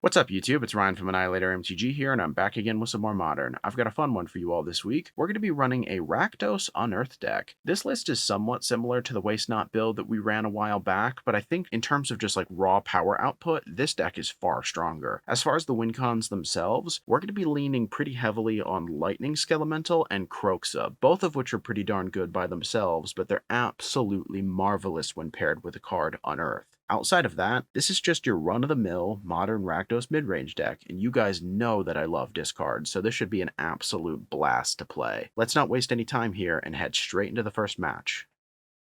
What's up, YouTube? It's Ryan from AnnihilatorMTG here, and I'm back again with some more Modern. I've got a fun one for you all this week. We're going to be running a Rakdos Unearth deck. This list is somewhat similar to the Waste Not build that we ran a while back, but I think in terms of just like raw power output, this deck is far stronger. As far as the win cons themselves, we're going to be leaning pretty heavily on Lightning Skelemental and Kroxa, both of which are pretty darn good by themselves, but they're absolutely marvelous when paired with the card Unearth. Outside of that, this is just your run-of-the-mill modern Rakdos mid-range deck, and you guys know that I love discards, so this should be an absolute blast to play. Let's not waste any time here and head straight into the first match.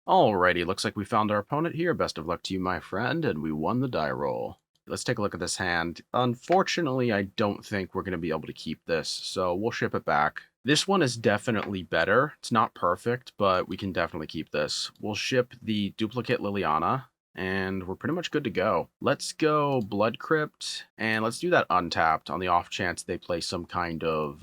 Alrighty, looks like we found our opponent here. Best of luck to you, my friend, and we won the die roll. Let's take a look at this hand. Unfortunately, I don't think we're going to be able to keep this, so we'll ship it back. This one is definitely better. It's not perfect, but we can definitely keep this. We'll ship the duplicate Liliana, and we're pretty much good to go. Let's go Blood Crypt, and let's do that untapped on the off chance they play some kind of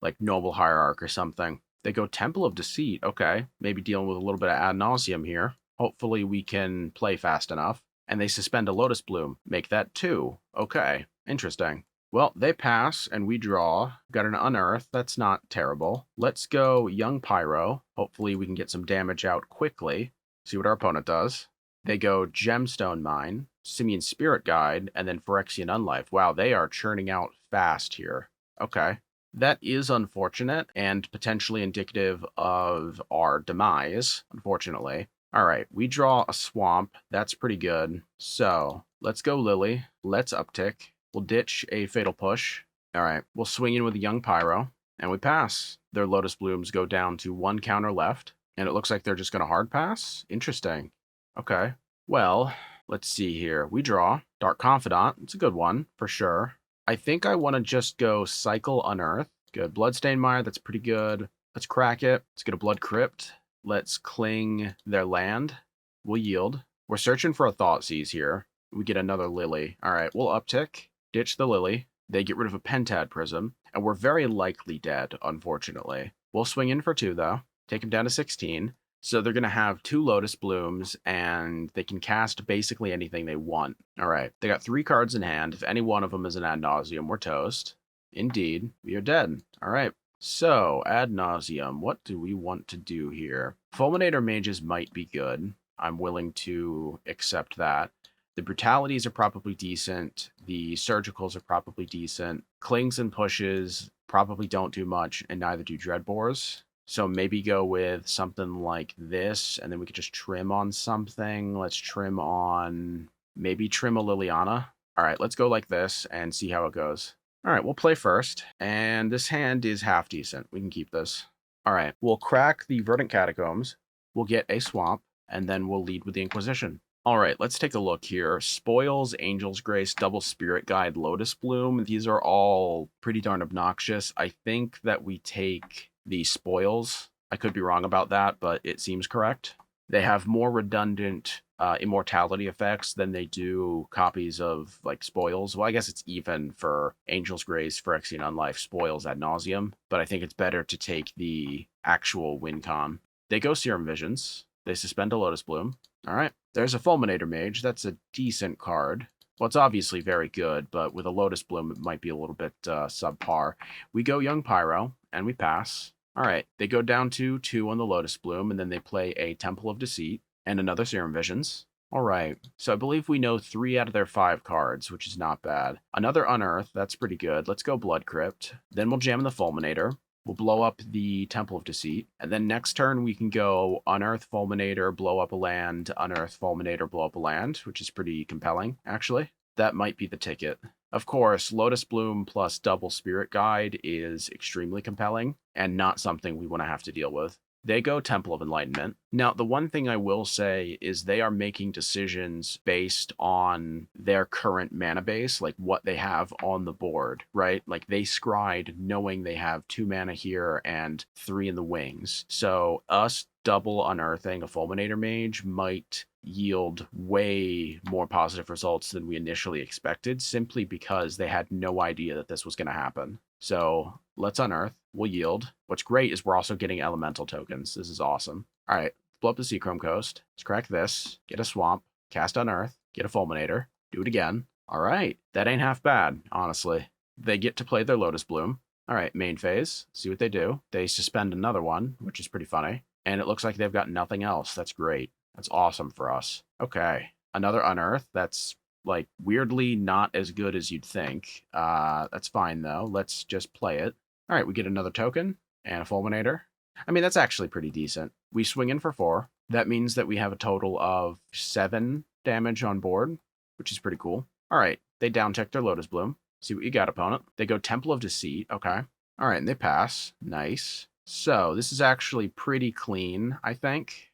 like Noble Hierarch or something. They go Temple of Deceit. Okay, maybe dealing with a little bit of ad nauseam here. Hopefully we can play fast enough. And they suspend a Lotus Bloom. Make that 2. Okay, interesting. Well, they pass, and we draw. Got an Unearth. That's not terrible. Let's go Young Pyro. Hopefully we can get some damage out quickly. See what our opponent does. They go Gemstone Mine, Simian Spirit Guide, and then Phyrexian Unlife. Wow, they are churning out fast here. Okay. That is unfortunate and potentially indicative of our demise, unfortunately. All right, we draw a Swamp. That's pretty good. So let's go Lily. Let's uptick. We'll ditch a Fatal Push. All right, we'll swing in with a Young Pyro, and we pass. Their Lotus Blooms go down to 1 counter left, and it looks like they're just going to hard pass. Interesting. Okay. Well, let's see here. We draw Dark Confidant. It's a good one, for sure. I think I want to just go Cycle Unearth. Good. Bloodstained Mire, that's pretty good. Let's crack it. Let's get a Blood Crypt. Let's cling their land. We'll yield. We're searching for a Thoughtseize here. We get another Lily. All right, we'll uptick. Ditch the Lily. They get rid of a Pentad Prism. And we're very likely dead, unfortunately. We'll swing in for 2, though. Take him down to 16. So they're going to have 2 Lotus Blooms, and they can cast basically anything they want. All right, they got 3 cards in hand. If any one of them is an ad nauseam, we're toast. Indeed, we are dead. All right, so ad nauseam, what do we want to do here? Fulminator Mages might be good. I'm willing to accept that. The Brutalities are probably decent. The Surgicals are probably decent. Clings and Pushes probably don't do much, and neither do Dreadbores. So maybe go with something like this, and then we could just trim on something. Let's trim on, maybe trim a Liliana. All right, let's go like this and see how it goes. All right, we'll play first, and this hand is half decent. We can keep this. All right, we'll crack the Verdant Catacombs. We'll get a Swamp, and then we'll lead with the Inquisition. All right, let's take a look here. Spoils, Angel's Grace, Double Spirit Guide, Lotus Bloom. These are all pretty darn obnoxious. I think that we take the Spoils. I could be wrong about that, but it seems correct. They have more redundant immortality effects than they do copies of like Spoils. Well, I guess it's even for Angel's Grace, Phyrexian Unlife, Spoils ad nauseum, but I think it's better to take the actual win con. They go Serum Visions. They suspend a Lotus Bloom. All right, there's a Fulminator Mage. That's a decent card. Well, it's obviously very good, but with a Lotus Bloom, it might be a little bit subpar. We go Young Pyro, and we pass. All right, they go down to 2 on the Lotus Bloom, and then they play a Temple of Deceit and another Serum Visions. All right, so I believe we know 3 out of their 5 cards, which is not bad. Another Unearth, that's pretty good. Let's go Blood Crypt. Then we'll jam in the Fulminator. We'll blow up the Temple of Deceit. And then next turn, we can go Unearth, Fulminator, blow up a land, Unearth, Fulminator, blow up a land, which is pretty compelling, actually. That might be the ticket. Of course, Lotus Bloom plus Double Spirit Guide is extremely compelling and not something we want to have to deal with. They go Temple of Enlightenment. Now, the one thing I will say is they are making decisions based on their current mana base, like what they have on the board, right? Like they scryed knowing they have 2 mana here and 3 in the wings. So us double unearthing a Fulminator Mage might yield way more positive results than we initially expected, simply because they had no idea that this was going to happen. So let's unearth. We'll yield. What's great is we're also getting elemental tokens. This is awesome. All right, blow up the Seachrome Coast. Let's crack this. Get a Swamp. Cast Unearth. Get a Fulminator. Do it again. All right, that ain't half bad, honestly. They get to play their Lotus Bloom. All right, main phase. See what they do. They suspend another one, which is pretty funny. And it looks like they've got nothing else. That's great. That's awesome for us. Okay, another Unearth. That's like weirdly not as good as you'd think. That's fine though. Let's just play it. All right, we get another token and a Fulminator. I mean, that's actually pretty decent. We swing in for 4. That means that we have a total of 7 damage on board, which is pretty cool. All right, they down-tick their Lotus Bloom. See what you got, opponent. They go Temple of Deceit. Okay. All right, and they pass. Nice. So this is actually pretty clean, I think.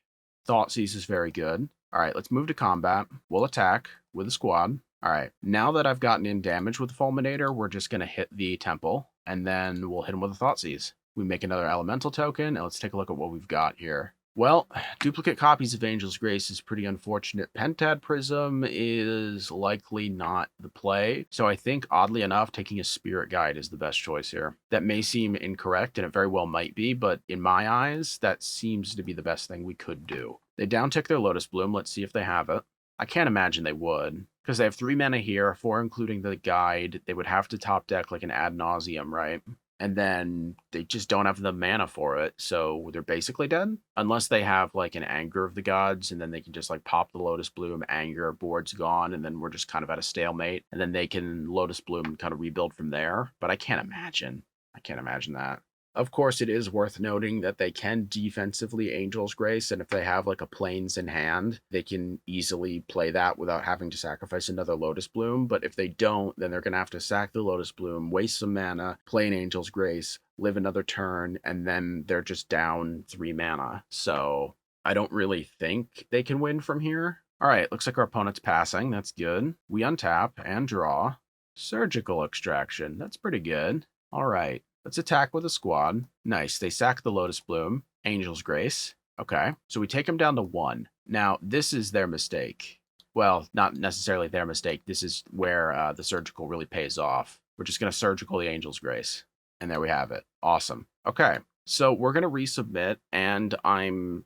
Thoughtseize is very good. All right, let's move to combat. We'll attack with a squad. All right, now that I've gotten in damage with the Fulminator, we're just going to hit the Temple, and then we'll hit him with a Thoughtseize. We make another Elemental token, and let's take a look at what we've got here. Well, duplicate copies of Angel's Grace is pretty unfortunate. Pentad Prism is likely not the play, so I think, oddly enough, taking a Spirit Guide is the best choice here. That may seem incorrect, and it very well might be, but in my eyes, that seems to be the best thing we could do. They down-tick their Lotus Bloom. Let's see if they have it. I can't imagine they would, because they have 3 mana here, 4 including the guide. They would have to top deck like an Ad Nauseam, right? And then they just don't have the mana for it, so they're basically dead. Unless they have, like, an Anger of the Gods, and then they can just, like, pop the Lotus Bloom, Anger, board's gone, and then we're just kind of at a stalemate. And then they can Lotus Bloom and kind of rebuild from there. But I can't imagine. I can't imagine that. Of course, it is worth noting that they can defensively Angel's Grace, and if they have like a Plains in hand, they can easily play that without having to sacrifice another Lotus Bloom. But if they don't, then they're going to have to sack the Lotus Bloom, waste some mana, play an Angel's Grace, live another turn, and then they're just down 3 mana. So I don't really think they can win from here. All right, looks like our opponent's passing. That's good. We untap and draw. Surgical Extraction. That's pretty good. All right. Let's attack with a squad. Nice. They sack the Lotus Bloom. Angel's Grace. Okay. So we take them down to 1. Now, this is their mistake. Well, not necessarily their mistake. This is where the surgical really pays off. We're just going to surgical the Angel's Grace. And there we have it. Awesome. Okay. So we're going to resubmit, and I'm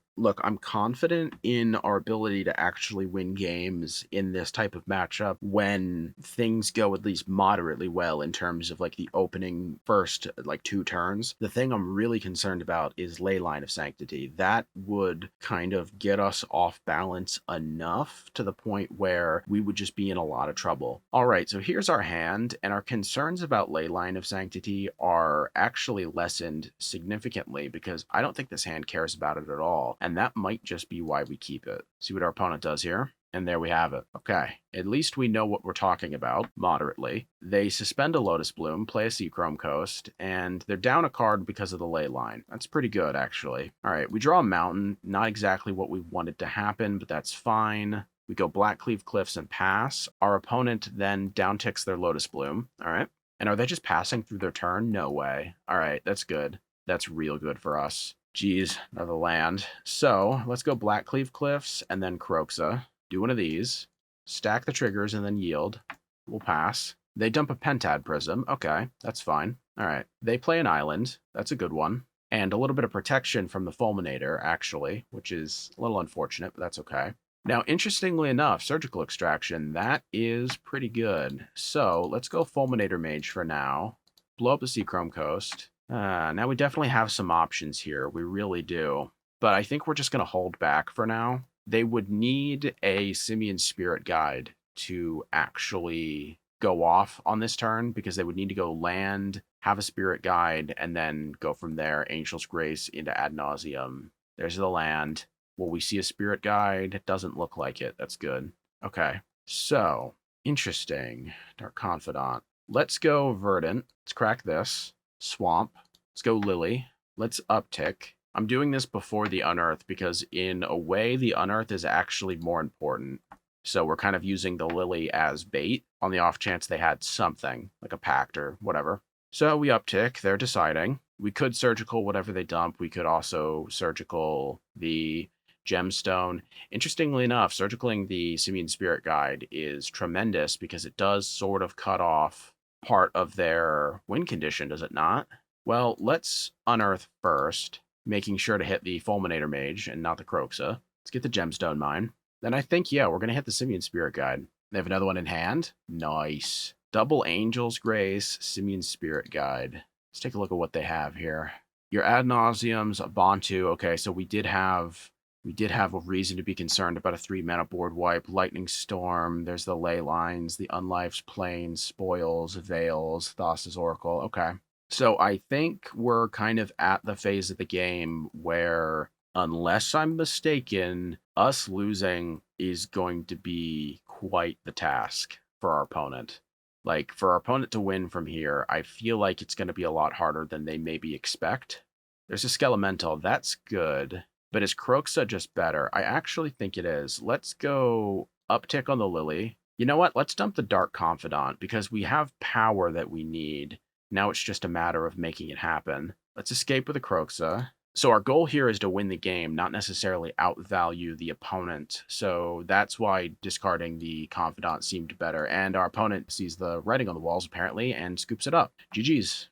confident in our ability to actually win games in this type of matchup when things go at least moderately well in terms of like the opening first like 2 turns. The thing I'm really concerned about is Leyline of Sanctity. That would kind of get us off balance enough to the point where we would just be in a lot of trouble. All right, so here's our hand, and our concerns about Leyline of Sanctity are actually lessened significantly because I don't think this hand cares about it at all. And that might just be why we keep it. See what our opponent does here? And there we have it. Okay, at least we know what we're talking about, moderately. They suspend a Lotus Bloom, play a Seachrome Coast, and they're down a card because of the ley line. That's pretty good, actually. All right, we draw a Mountain. Not exactly what we wanted to happen, but that's fine. We go Blackcleave Cliffs and pass. Our opponent then downticks their Lotus Bloom. All right. And are they just passing through their turn? No way. All right, that's good. That's real good for us. Geez, another land. So let's go Blackcleave Cliffs and then Croxa. Do one of these. Stack the triggers and then yield. We'll pass. They dump a Pentad Prism. Okay, that's fine. All right. They play an island. That's a good one. And a little bit of protection from the Fulminator, actually, which is a little unfortunate, but that's okay. Now, interestingly enough, Surgical Extraction, that is pretty good. So let's go Fulminator Mage for now. Blow up the Seachrome Coast. Now we definitely have some options here. We really do. But I think we're just going to hold back for now. They would need a Simian Spirit Guide to actually go off on this turn because they would need to go land, have a Spirit Guide, and then go from there, Angel's Grace into Ad Nauseam. There's the land. Will we see a Spirit Guide? It doesn't look like it. That's good. Okay. So, interesting. Dark Confidant. Let's go Verdant. Let's crack this. Swamp. Let's go Lily. Let's uptick. I'm doing this before the Unearth because in a way the Unearth is actually more important. So we're kind of using the Lily as bait on the off chance they had something, like a pact or whatever. So we uptick. They're deciding. We could surgical whatever they dump. We could also surgical the Gemstone. Interestingly enough, surgicaling the Simian Spirit Guide is tremendous because it does sort of cut off part of their win condition, does it not? Well, let's Unearth first, making sure to hit the Fulminator Mage and not the Croxa. Let's get the Gemstone Mine. Then I think, yeah, we're going to hit the Simian Spirit Guide. They have another one in hand. Nice. Double Angel's Grace, Simian Spirit Guide. Let's take a look at what they have here. Your Ad Nauseams, a Bantu. Okay, so we did have a reason to be concerned about a 3-mana board wipe. Lightning Storm, there's the Ley Lines, the Unlife's Plane, Spoils, Veils, Thassa's Oracle. Okay. So I think we're kind of at the phase of the game where, unless I'm mistaken, us losing is going to be quite the task for our opponent. Like, for our opponent to win from here, I feel like it's going to be a lot harder than they maybe expect. There's a Skelemental. That's good. But is Kroxa just better? I actually think it is. Let's go uptick on the Lily. You know what? Let's dump the Dark Confidant because we have power that we need. Now it's just a matter of making it happen. Let's escape with a Kroxa. So our goal here is to win the game, not necessarily outvalue the opponent. So that's why discarding the Confidant seemed better. And our opponent sees the writing on the walls, apparently, and scoops it up. GG's.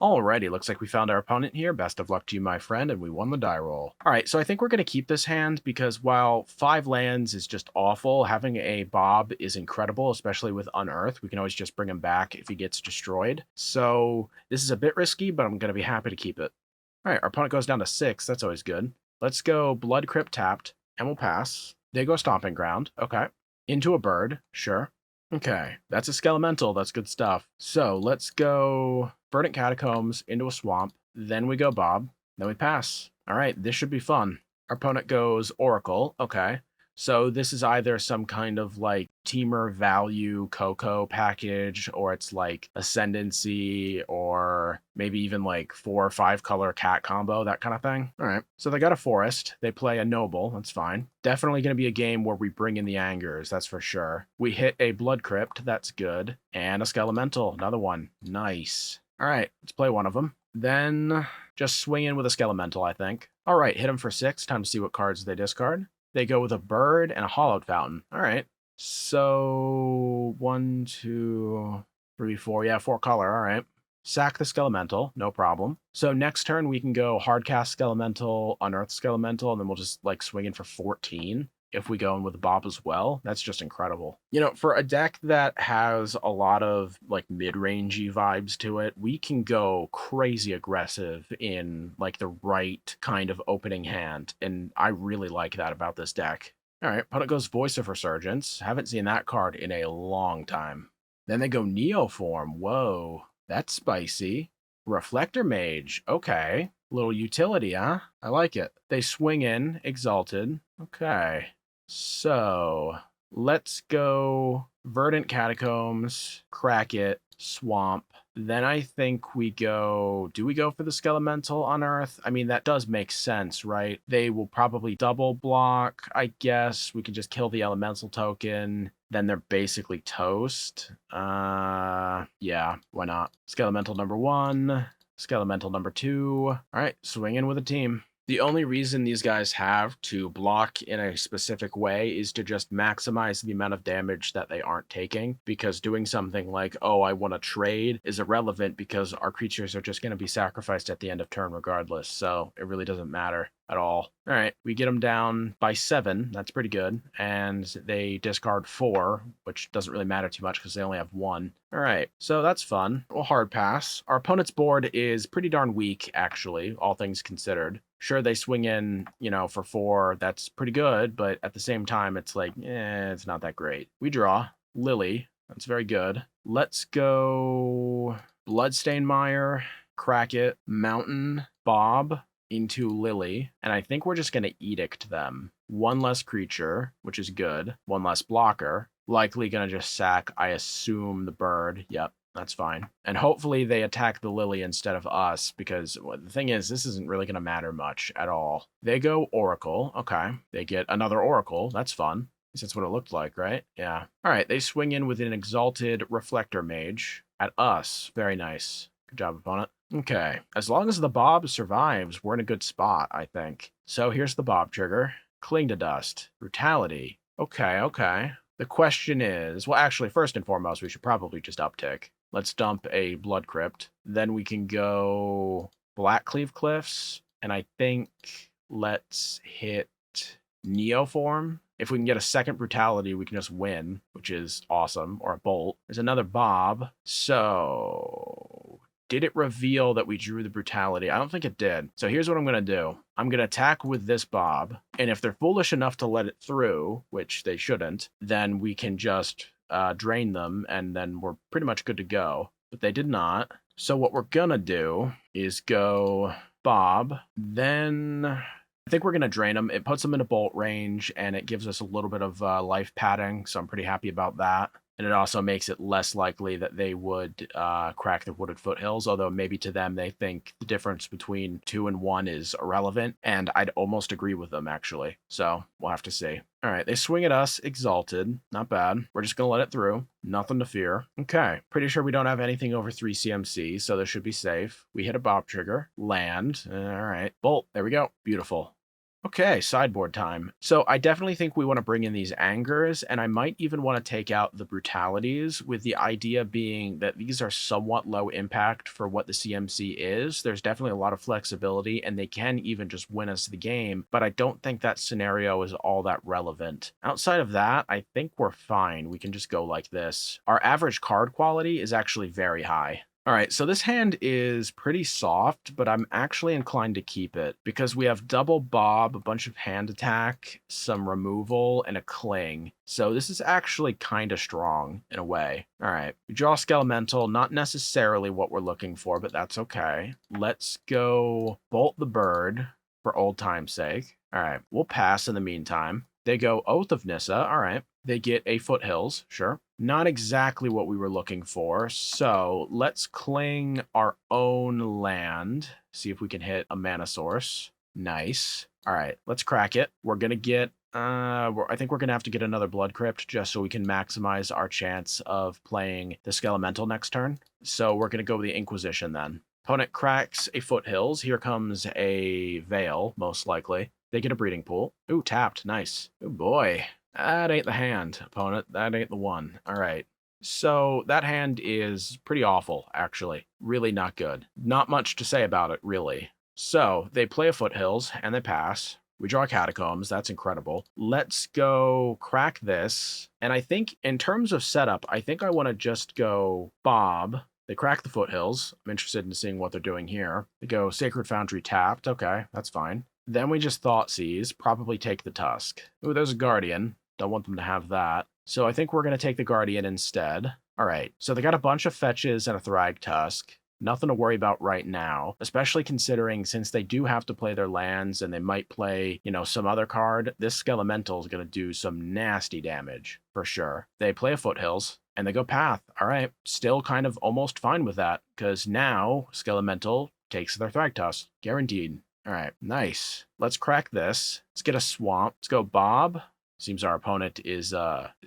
Alrighty, looks like we found our opponent here. Best of luck to you, my friend, and we won the die roll. Alright, so I think we're going to keep this hand because while 5 lands is just awful, having a Bob is incredible, especially with Unearth. We can always just bring him back if he gets destroyed. So this is a bit risky, but I'm going to be happy to keep it. Alright, our opponent goes down to 6. That's always good. Let's go Blood Crypt tapped, and we'll pass. They go Stomping Ground. Okay. Into a bird. Sure. Okay, that's a Skelemental. That's good stuff. So let's go Verdant Catacombs into a swamp. Then we go Bob. Then we pass. All right, this should be fun. Our opponent goes Oracle. Okay. So this is either some kind of like Teamer value Coco package, or it's like Ascendancy, or maybe even like 4 or 5 color cat combo, that kind of thing. All right. So they got a Forest. They play a Noble. That's fine. Definitely going to be a game where we bring in the Angers. That's for sure. We hit a Blood Crypt. That's good. And a Skelemental. Another one. Nice. All right. Let's play one of them. Then just swing in with a Skelemental, I think. All right. Hit them for 6. Time to see what cards they discard. They go with a bird and a Hollowed Fountain. All right. So 1, 2, 3, 4. Yeah, 4 color. All right. Sack the Skelemental. No problem. So next turn, we can go Hardcast Skelemental, Unearth Skelemental, and then we'll just like swing in for 14. If we go in with Bob as well, that's just incredible. You know, for a deck that has a lot of like mid-rangey vibes to it, we can go crazy aggressive in like the right kind of opening hand, and I really like that about this deck. All right, opponent goes Voice of Resurgence. Haven't seen that card in a long time. Then they go Neoform. Whoa, that's spicy. Reflector Mage. Okay. Little utility, huh? I like it. They swing in, Exalted. Okay. So let's go Verdant Catacombs, Crack It, Swamp. Then I think we go... Do we go for the Skelemental on Earth? I mean, that does make sense, right? They will probably double block, I guess. We can just kill the Elemental token. Then they're basically toast. Yeah, why not? Skelemental number 1. Skelemental number 2. All right, swing in with a team. The only reason these guys have to block in a specific way is to just maximize the amount of damage that they aren't taking, because doing something like, oh, I want to trade is irrelevant because our creatures are just going to be sacrificed at the end of turn regardless, so it really doesn't matter at all. All right, we get them down by 7. That's pretty good. And they discard 4, which doesn't really matter too much because they only have 1. All right, so that's fun. We'll hard pass. Our opponent's board is pretty darn weak, actually, all things considered. Sure, they swing in, you know, for 4. That's pretty good, but at the same time, it's like, it's not that great. We draw. Lily. That's very good. Let's go Bloodstained Mire, Crack It, Mountain, Bob, into Lily, and I think we're just going to Edict them. 1 less creature, which is good. 1 less blocker. Likely going to just sack, I assume, the bird. Yep, that's fine. And hopefully they attack the Lily instead of us, because well, the thing is, this isn't really going to matter much at all. They go Oracle. Okay. They get another Oracle. That's fun. That's what it looked like, right? Yeah. All right, they swing in with an Exalted Reflector Mage at us. Very nice. Good job, opponent. Okay, as long as the Bob survives, we're in a good spot, I think. So here's the Bob trigger. Cling to Dust. Brutality. Okay, okay. The question is, well, actually, first and foremost, we should probably just uptick. Let's dump a Blood Crypt. Then we can go Blackcleave Cliffs, and I think let's hit Neoform. If we can get a second Brutality, we can just win, which is awesome, or a Bolt. There's another Bob. So did it reveal that we drew the Brutality? I don't think it did. So here's what I'm going to do. I'm going to attack with this Bob, and if they're foolish enough to let it through, which they shouldn't, then we can just drain them, and then we're pretty much good to go. But they did not. So what we're going to do is go Bob, then I think we're going to drain them. It puts them in a bolt range, and it gives us a little bit of life padding, so I'm pretty happy about that. And it also makes it less likely that they would crack the Wooded Foothills, although maybe to them they think the difference between 2 and 1 is irrelevant, and I'd almost agree with them, actually. So we'll have to see. All right, they swing at us, Exalted. Not bad. We're just going to let it through. Nothing to fear. Okay, pretty sure we don't have anything over 3 CMC, so this should be safe. We hit a Bob trigger. Land. All right. Bolt. There we go. Beautiful. Okay, sideboard time. So I definitely think we want to bring in these Angers, and I might even want to take out the Brutalities, with the idea being that these are somewhat low impact for what the CMC is. There's definitely a lot of flexibility, and they can even just win us the game, but I don't think that scenario is all that relevant. Outside of that, I think we're fine. We can just go like this. Our average card quality is actually very high. All right, so this hand is pretty soft, but I'm actually inclined to keep it because we have double Bob, a bunch of hand attack, some removal, and a cling. So this is actually kind of strong in a way. All right, we draw Skelemental, not necessarily what we're looking for, but that's okay. Let's go Bolt the Bird for old time's sake. All right, we'll pass in the meantime. They go Oath of Nissa. All right. They get a Foothills. Sure. Not exactly what we were looking for. So let's cling our own land. See if we can hit a mana source. Nice. All right. Let's crack it. We're going to get... I think we're going to have to get another Blood Crypt just so we can maximize our chance of playing the Skelemental next turn. So we're going to go with the Inquisition then. Opponent cracks a Foothills. Here comes a Veil, most likely. They get a Breeding Pool. Ooh, tapped. Nice. Oh, boy. That ain't the hand, opponent. That ain't the one. All right. So that hand is pretty awful, actually. Really not good. Not much to say about it, really. So they play a Foothills, and they pass. We draw Catacombs. That's incredible. Let's go crack this. And I think in terms of setup, I think I want to just go Bob. They crack the Foothills. I'm interested in seeing what they're doing here. They go Sacred Foundry tapped. Okay, that's fine. Then we just Thoughtseize, probably take the Tusk. Ooh, there's a Guardian. Don't want them to have that. So I think we're going to take the Guardian instead. All right, so they got a bunch of fetches and a Thrag Tusk. Nothing to worry about right now, especially considering since they do have to play their lands and they might play, you know, some other card, this Skelemental is going to do some nasty damage, for sure. They play a Foothills, and they go Path. All right, still kind of almost fine with that, because now Skelemental takes their Thrag Tusk. Guaranteed. All right, nice. Let's crack this. Let's get a Swamp. Let's go Bob. Seems our opponent is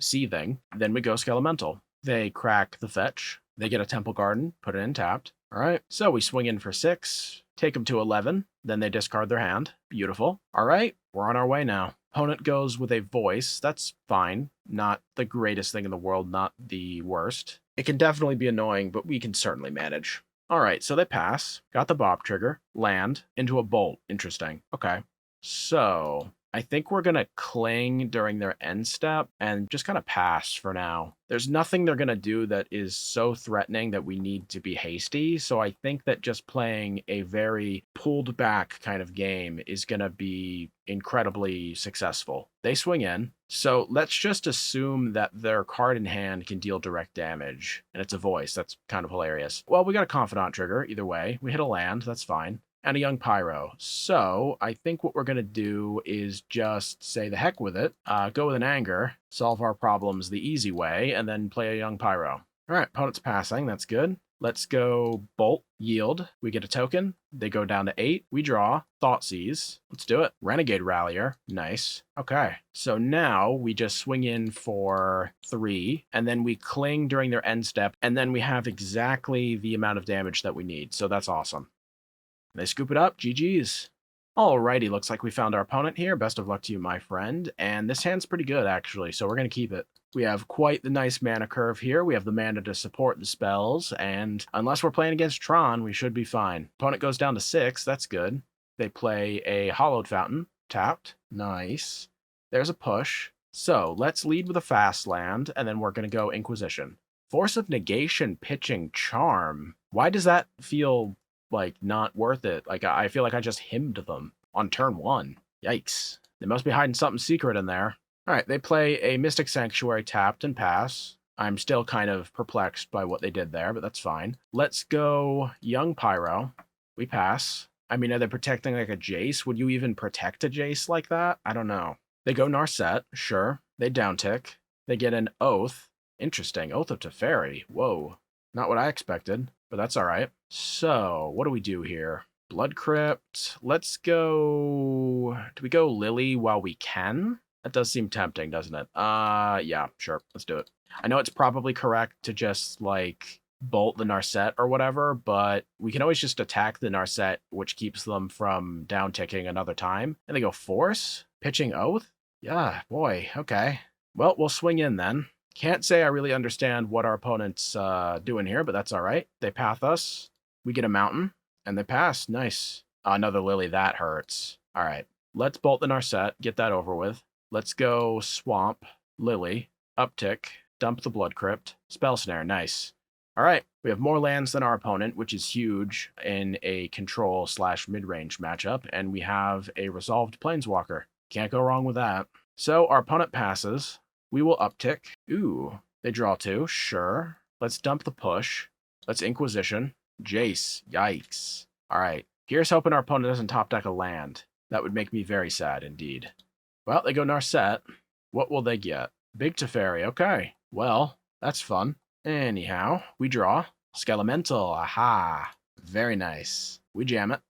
seething. Then we go Skelemental. They crack the fetch. They get a Temple Garden, put it in tapped. All right, so we swing in for 6, take them to 11, then they discard their hand. Beautiful. All right, we're on our way now. Opponent goes with a Voice. That's fine. Not the greatest thing in the world, not the worst. It can definitely be annoying, but we can certainly manage. All right, so they pass. Got the Bob trigger. Land into a Bolt. Interesting. Okay. So I think we're going to cling during their end step and just kind of pass for now. There's nothing they're going to do that is so threatening that we need to be hasty. So I think that just playing a very pulled back kind of game is going to be incredibly successful. They swing in. So let's just assume that their card in hand can deal direct damage. And it's a Voice. That's kind of hilarious. Well, we got a Confidant trigger either way. We hit a land. That's fine. And a Young Pyro. So I think what we're going to do is just say the heck with it, go with an Anger, solve our problems the easy way, and then play a Young Pyro. All right, opponent's passing. That's good. Let's go Bolt, Yield. We get a token. They go down to 8. We draw. Thoughtseize. Let's do it. Renegade Rallier. Nice. Okay. So now we just swing in for 3, and then we cling during their end step, and then we have exactly the amount of damage that we need. So that's awesome. They scoop it up. GG's. Alrighty, looks like we found our opponent here. Best of luck to you, my friend. And this hand's pretty good, actually, so we're going to keep it. We have quite the nice mana curve here. We have the mana to support the spells, and unless we're playing against Tron, we should be fine. Opponent goes down to 6. That's good. They play a Hollowed Fountain. Tapped. Nice. There's a push. So let's lead with a fast land, and then we're going to go Inquisition. Force of Negation, pitching Charm. Why does that feel like not worth it? Like I feel like I just hymned them on turn 1. Yikes. They must be hiding something secret in there. All right, they play a Mystic Sanctuary tapped and pass. I'm still kind of perplexed by what they did there, but that's fine. Let's go Young Pyro. We pass. I mean, are they protecting like a Jace? Would you even protect a Jace like that? I don't know. They go Narset, sure. They downtick. They get an Oath. Interesting. Oath of Teferi. Whoa. Not what I expected, but that's all right. So, what do we do here? Blood Crypt. Let's go... Do we go Lily while we can? That does seem tempting, doesn't it? Yeah, sure. Let's do it. I know it's probably correct to just, like, bolt the Narset or whatever, but we can always just attack the Narset, which keeps them from down-ticking another time. And they go Force? Pitching Oath? Yeah, boy, okay. Well, we'll swing in then. Can't say I really understand what our opponent's doing here, but that's all right. They path us. We get a mountain, and they pass. Nice. Another Lily, that hurts. All right, let's bolt the Narset, get that over with. Let's go Swamp, Lily, Uptick, dump the Blood Crypt, Spell Snare, nice. All right, we have more lands than our opponent, which is huge in a control/mid-range matchup, and we have a Resolved Planeswalker. Can't go wrong with that. So our opponent passes. We will uptick. Ooh, they draw 2, sure. Let's dump the push. Let's Inquisition. Jace, yikes. All right, here's hoping our opponent doesn't top deck a land. That would make me very sad indeed. Well, they go Narset. What will they get? Big Teferi, okay. Well, that's fun. Anyhow, we draw. Skelemental, aha. Very nice. We jam it.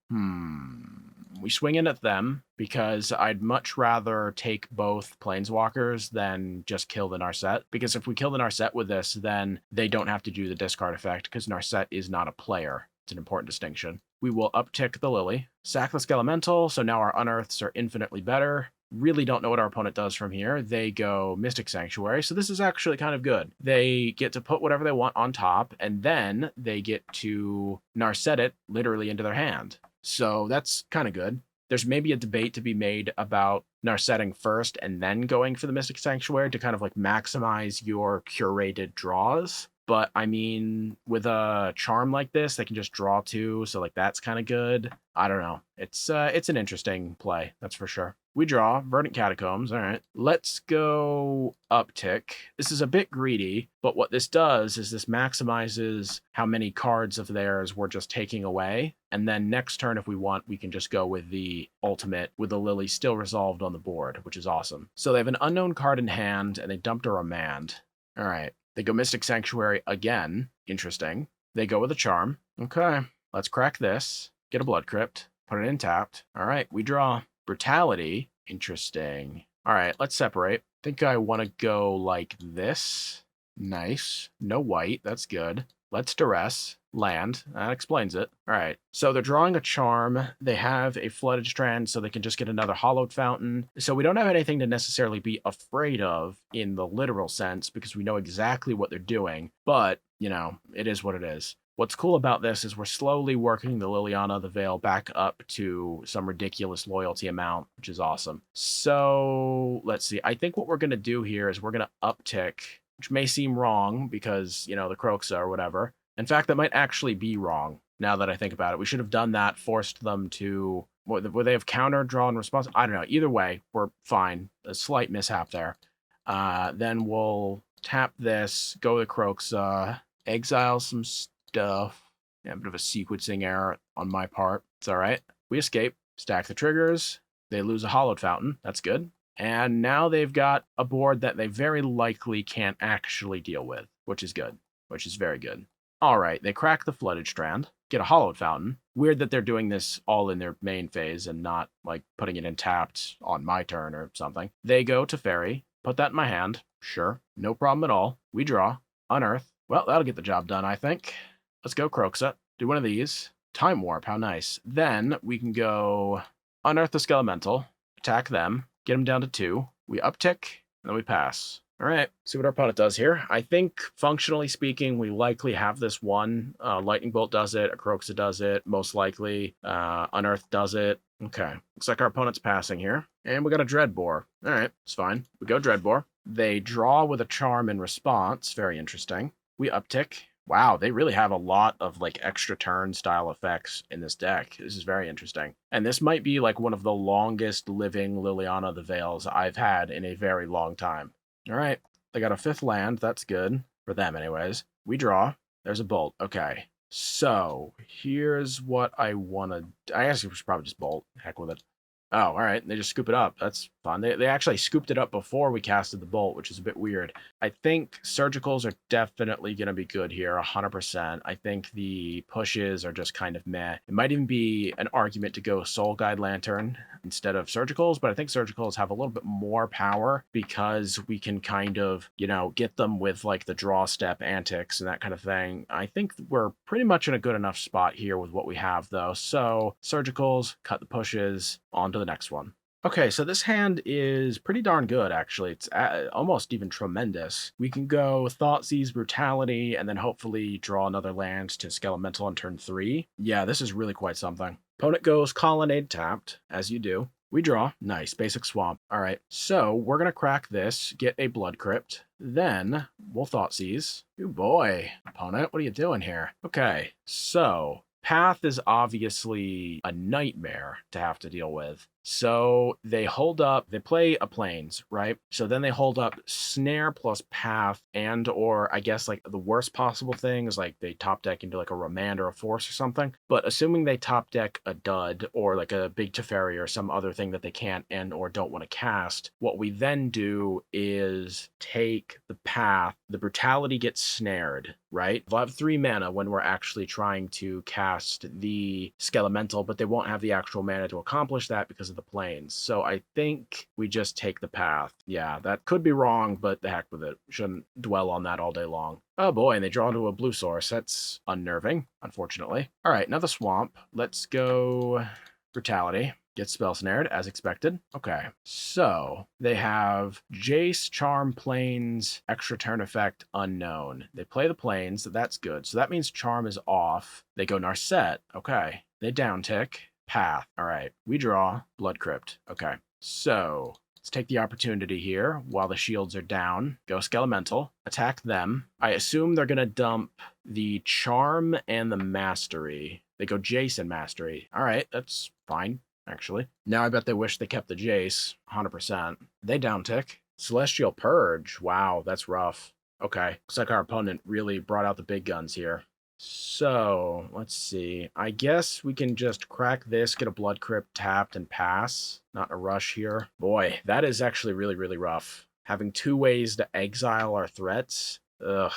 We swing in at them, because I'd much rather take both Planeswalkers than just kill the Narset. Because if we kill the Narset with this, then they don't have to do the discard effect, because Narset is not a player. It's an important distinction. We will uptick the Lily, sack the Skelemental, so now our Unearths are infinitely better. Really don't know what our opponent does from here. They go Mystic Sanctuary, so this is actually kind of good. They get to put whatever they want on top, and then they get to Narset it literally into their hand. So that's kind of good. There's maybe a debate to be made about Narsetting first and then going for the Mystic Sanctuary to kind of like maximize your curated draws. But I mean, with a charm like this, they can just draw 2, so like that's kind of good. I don't know. It's an interesting play, that's for sure. We draw Verdant Catacombs. All right, let's go uptick. This is a bit greedy, but what this does is this maximizes how many cards of theirs we're just taking away. And then next turn, if we want, we can just go with the ultimate with the Lily still resolved on the board, which is awesome. So they have an unknown card in hand, and they dumped a Remand. All right. They go Mystic Sanctuary again. Interesting. They go with a Charm. Okay, let's crack this. Get a Blood Crypt. Put it in tapped. All right, we draw. Brutality. Interesting. All right, let's separate. I think I want to go like this. Nice. No white. That's good. Let's Duress. Land. That explains it. All right. So they're drawing a Charm. They have a Flooded Strand, so they can just get another Hollowed Fountain. So we don't have anything to necessarily be afraid of in the literal sense, because we know exactly what they're doing. But, you know, it is what it is. What's cool about this is we're slowly working the Liliana the Veil back up to some ridiculous loyalty amount, which is awesome. So let's see. I think what we're going to do here is we're going to uptick, which may seem wrong because, you know, the Croxa or whatever. In fact, that might actually be wrong now that I think about it. We should have done that, forced them to... Would they have counter, draw, and response? I don't know. Either way, we're fine. A slight mishap there. Then we'll tap this, go to Croxa, exile some stuff. Yeah, a bit of a sequencing error on my part. It's all right. We escape, stack the triggers. They lose a Hollowed Fountain. That's good. And now they've got a board that they very likely can't actually deal with, which is good, which is very good. All right, they crack the Flooded Strand, get a Hollowed Fountain. Weird that they're doing this all in their main phase and not, like, putting it in tapped on my turn or something. They go to Fairy, put that in my hand. Sure, no problem at all. We draw, Unearth. Well, that'll get the job done, I think. Let's go Croxa, do one of these. Time Warp, how nice. Then we can go Unearth the Skelemental, attack them, get them down to 2. We uptick, and then we pass. All right, see what our opponent does here. I think, functionally speaking, we likely have this one. Lightning Bolt does it, Akroxa does it, most likely. Unearth does it. Okay, looks like our opponent's passing here. And we got a Dreadbore. All right, it's fine. We go Dreadbore. They draw with a Charm in response. Very interesting. We uptick. Wow, they really have a lot of like extra turn style effects in this deck. This is very interesting. And this might be like one of the longest living Liliana of the Veils I've had in a very long time. All right, they got a 5th land. That's good for them anyways. We draw. There's a bolt. Okay, so here's what I want to... I guess we should probably just bolt. Heck with it. Oh, all right. They just scoop it up. That's fun. They actually scooped it up before we casted the bolt, which is a bit weird. I think surgicals are definitely going to be good here, 100%. I think the pushes are just kind of meh. It might even be an argument to go Soul Guide Lantern instead of surgicals, but I think surgicals have a little bit more power because we can kind of, you know, get them with like the draw step antics and that kind of thing. I think we're pretty much in a good enough spot here with what we have, though. So surgicals, cut the pushes, on to the next one. Okay, so this hand is pretty darn good, actually. It's almost even tremendous. We can go Thoughtseize, Brutality, and then hopefully draw another land to Skelemental on turn 3. Yeah, this is really quite something. Opponent goes Colonnade tapped, as you do. We draw. Nice. Basic Swamp. All right, so we're going to crack this, get a Blood Crypt. Then we'll Thoughtseize. Oh boy, opponent, what are you doing here? Okay, so... Path is obviously a nightmare to have to deal with. So they hold up, they play a Plains, right? So then they hold up Snare plus Path, and or I guess like the worst possible thing is like they top deck into like a Remand or a Force or something. But assuming they top deck a Dud or like a Big Teferi or some other thing that they can't and or don't want to cast, what we then do is take the Path, the Brutality gets snared, right? They'll have 3 mana when we're actually trying to cast the Skelemental, but they won't have the actual mana to accomplish that because of the Plains. So I think we just take the Path. Yeah, that could be wrong, but the heck with it. Shouldn't dwell on that all day long. Oh boy, and they draw into a blue source. That's unnerving, unfortunately. All right, another Swamp. Let's go Brutality. Get spell snared, as expected. Okay, so they have Jace, Charm, Plains, extra turn effect, unknown. They play the Plains, so that's good. So that means Charm is off. They go Narset. Okay. They downtick. Path. All right. We draw. Blood Crypt. Okay. So let's take the opportunity here while the shields are down. Go Skelemental. Attack them. I assume they're going to dump the Charm and the Mastery. They go Jace and Mastery. All right. That's fine. Actually. Now I bet they wish they kept the Jace, 100%. They downtick. Celestial Purge. Wow, that's rough. Okay, looks like our opponent really brought out the big guns here. So, let's see. I guess we can just crack this, get a Blood Crypt tapped, and pass. Not a rush here. Boy, that is actually really, really rough. Having 2 ways to exile our threats. Ugh.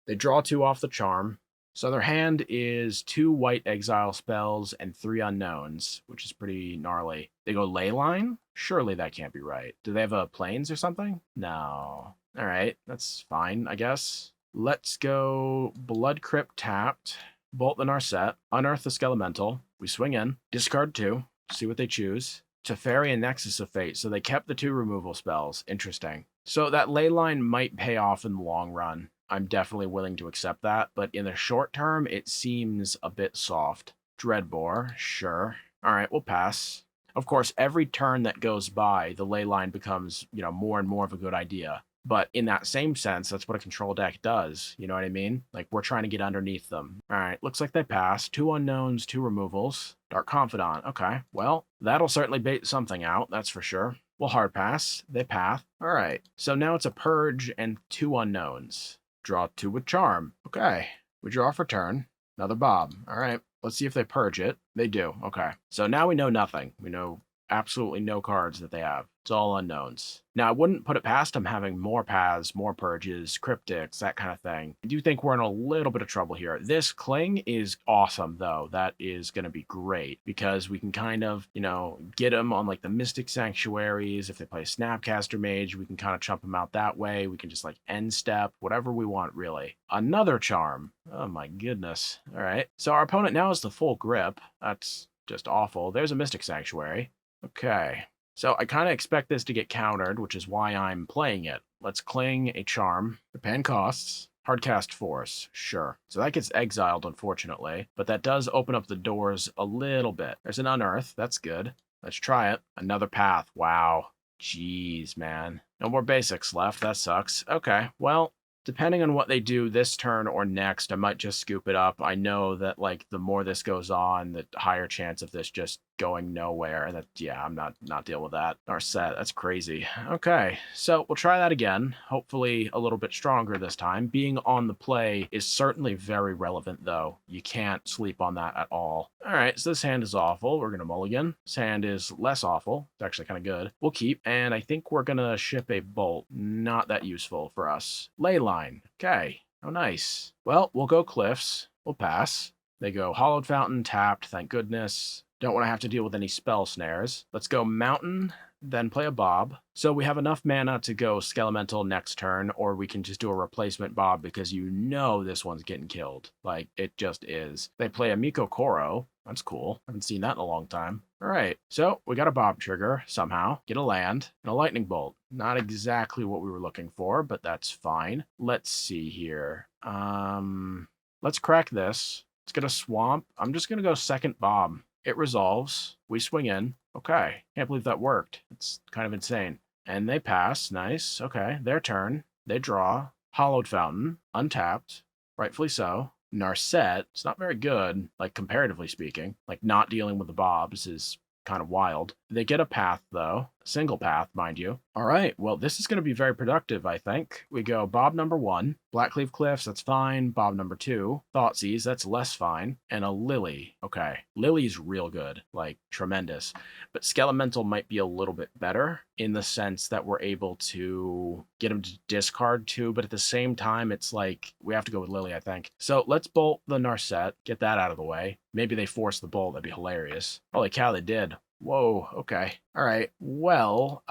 They draw 2 off the Charm. So their hand is 2 white exile spells and 3 unknowns, which is pretty gnarly. They go Leyline? Surely that can't be right. Do they have a Plains or something? No. All right, that's fine, I guess. Let's go Blood Crypt tapped, Bolt the Narset, Unearth the Skelemental. We swing in, discard 2, see what they choose. Teferi and Nexus of Fate, so they kept the 2 removal spells. Interesting. So that Leyline might pay off in the long run. I'm definitely willing to accept that, but in the short term, it seems a bit soft. Dreadbore, sure. All right, we'll pass. Of course, every turn that goes by, the Leyline becomes, you know, more and more of a good idea. But in that same sense, that's what a control deck does. You know what I mean? Like, we're trying to get underneath them. All right, looks like they pass. 2 unknowns, 2 removals. Dark Confidant. Okay, well, that'll certainly bait something out, that's for sure. We'll hard pass. They path. All right, so now it's a Purge and 2 unknowns. Draw 2 with Charm. Okay, we draw for turn. Another Bob. All right, let's see if they purge it. They do. Okay, so now we know nothing. We know absolutely no cards that they have. It's all unknowns. Now, I wouldn't put it past them having more paths, more purges, cryptics, that kind of thing. I do think we're in a little bit of trouble here. This Cling is awesome, though. That is going to be great because we can kind of, you know, get them on like the Mystic Sanctuaries. If they play Snapcaster Mage, we can kind of chump them out that way. We can just like end step, whatever we want, really. Another Charm. Oh my goodness. All right. So our opponent now has the full grip. That's just awful. There's a Mystic Sanctuary. Okay. So I kind of expect this to get countered, which is why I'm playing it. Let's cling a charm. Japan costs. Hardcast Force, sure. So that gets exiled, unfortunately, but that does open up the doors a little bit. There's an Unearth, that's good. Let's try it. Another path, wow. Jeez, man. No more basics left, that sucks. Okay, well, depending on what they do this turn or next, I might just scoop it up. I know that, like, the more this goes on, the higher chance of this just going nowhere. And that, yeah, I'm not dealing with that. Narset, that's crazy. Okay, so we'll try that again. Hopefully a little bit stronger this time. Being on the play is certainly very relevant, though. You can't sleep on that at all. All right, so this hand is awful. We're going to mulligan. This hand is less awful. It's actually kind of good. We'll keep, and I think we're going to ship a bolt. Not that useful for us. Leyline. Okay. Oh, nice. Well, we'll go Cliffs. We'll pass. They go Hollowed Fountain, tapped, thank goodness. Don't want to have to deal with any spell snares. Let's go Mountain, then play a Bob. So we have enough mana to go Skelemental next turn, or we can just do a replacement Bob because you know this one's getting killed. Like, it just is. They play a Miko Koro. That's cool. Haven't seen that in a long time. All right, so we got a Bob trigger somehow. Get a land and a Lightning Bolt. Not exactly what we were looking for, but that's fine. Let's see here. Let's crack this. Let's get a Swamp. I'm just going to go second Bob. It resolves. We swing in. Okay. Can't believe that worked. It's kind of insane. And they pass. Nice. Okay. Their turn. They draw. Hollowed Fountain. Untapped. Rightfully so. Narset. It's not very good, like, comparatively speaking. Like, not dealing with the Bobs is kind of wild. They get a path, though. Single path, mind you. All right, well, this is going to be very productive, I think. We go Bob number 1, Blackcleave Cliffs, that's fine. Bob number 2, Thoughtseize, that's less fine. And a Lily. Okay, Lily's real good, like, tremendous. But Skelemental might be a little bit better in the sense that we're able to get him to discard 2, but at the same time, it's like, we have to go with Lily, I think. So let's bolt the Narset, get that out of the way. Maybe they force the bolt, that'd be hilarious. Holy cow, they did. Whoa, okay. All right. Well,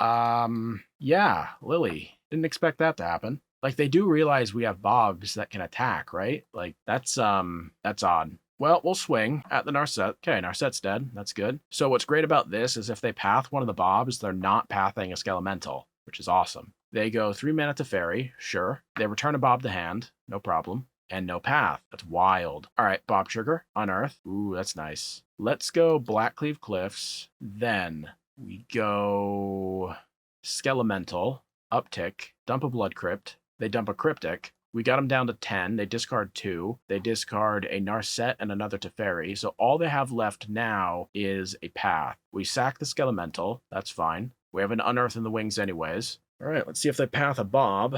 yeah, Lily. Didn't expect that to happen. Like, they do realize we have Bobs that can attack, right? Like, that's odd. Well, we'll swing at the Narset. Okay, Narset's dead. That's good. So what's great about this is if they path one of the Bobs, they're not pathing a Skelemental, which is awesome. They go 3 mana to Fairy, sure. They return a Bob to hand, no problem. And no path. That's wild. All right, Bob Trigger, Unearth. Ooh, that's nice. Let's go Blackcleave Cliffs. Then we go Skelemental, Uptick, dump a Blood Crypt. They dump a Cryptic. We got them down to 10. They discard 2. They discard a Narset and another Teferi. So all they have left now is a path. We sack the Skelemental. That's fine. We have an Unearth in the wings anyways. All right, let's see if they path a Bob.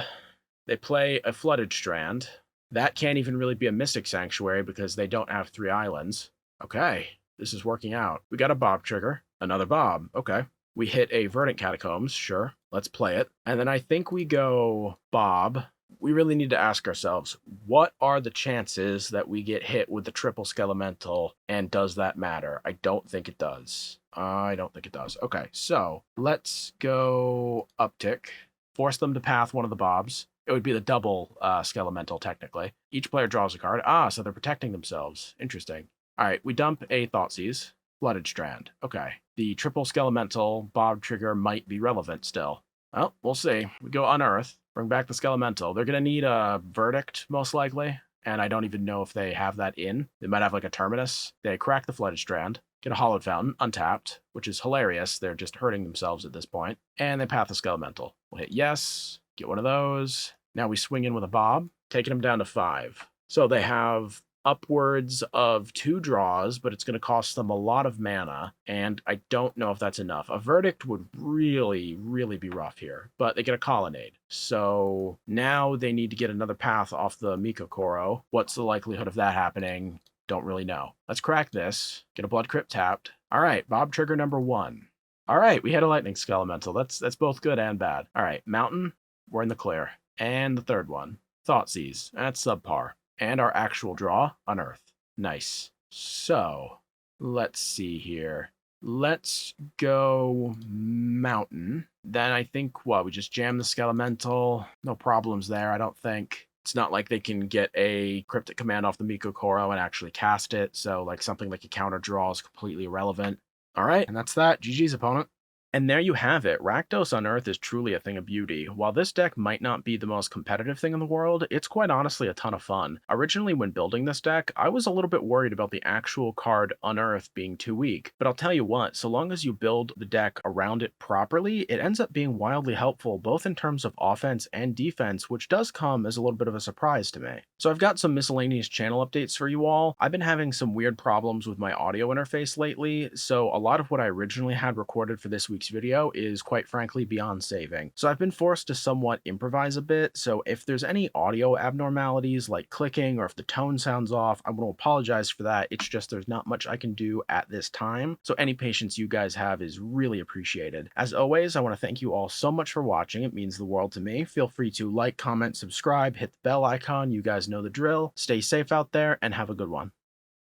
They play a Flooded Strand. That can't even really be a Mystic Sanctuary because they don't have 3 islands. Okay, this is working out. We got a Bob trigger. Another Bob. Okay. We hit a Verdant Catacombs. Sure. Let's play it. And then I think we go Bob. We really need to ask ourselves, what are the chances that we get hit with the triple Skelemental, and does that matter? I don't think it does. I don't think it does. Okay, so let's go Uptick. Force them to path one of the Bobs. It would be the double Skelemental, technically. Each player draws a card. Ah, so they're protecting themselves. Interesting. All right, we dump a Thoughtseize. Flooded Strand. Okay. The triple Skelemental Bob trigger might be relevant still. Well, we'll see. We go Unearth. Bring back the Skelemental. They're going to need a Verdict, most likely. And I don't even know if they have that in. They might have, like, a Terminus. They crack the Flooded Strand. Get a Hollowed Fountain, untapped, which is hilarious. They're just hurting themselves at this point. And they path the Skelemental. We'll hit yes. Get one of those. Now we swing in with a Bob, taking them down to 5. So they have upwards of 2 draws, but it's going to cost them a lot of mana, and I don't know if that's enough. A Verdict would really, really be rough here, but they get a Colonnade. So now they need to get another path off the Miko Koro. What's the likelihood of that happening? Don't really know. Let's crack this. Get a Blood Crypt tapped. All right, Bob trigger number 1. All right, we had a Lightning Skelemental. That's both good and bad. All right, Mountain, we're in the clear. And the third one, Thoughtseize. That's subpar. And our actual draw, Unearth. Nice. So, let's see here. Let's go Mountain. Then I think, we just jam the Skelemental. No problems there, I don't think. It's not like they can get a Cryptic Command off the Miko Koro and actually cast it, so like something like a counter draw is completely irrelevant. All right, and that's that. GG's, opponent. And there you have it. Rakdos Unearth is truly a thing of beauty. While this deck might not be the most competitive thing in the world, it's quite honestly a ton of fun. Originally, when building this deck, I was a little bit worried about the actual card Unearth being too weak, but I'll tell you what, so long as you build the deck around it properly, it ends up being wildly helpful both in terms of offense and defense, which does come as a little bit of a surprise to me. So I've got some miscellaneous channel updates for you all. I've been having some weird problems with my audio interface lately, so a lot of what I originally had recorded for this week's video is quite frankly beyond saving. So I've been forced to somewhat improvise a bit, so if there's any audio abnormalities like clicking or if the tone sounds off, I want to apologize for that. It's just there's not much I can do at this time, so any patience you guys have is really appreciated. As always, I want to thank you all so much for watching. It means the world to me. Feel free to like, comment, subscribe, hit the bell icon. You guys know the drill. Stay safe out there and have a good one.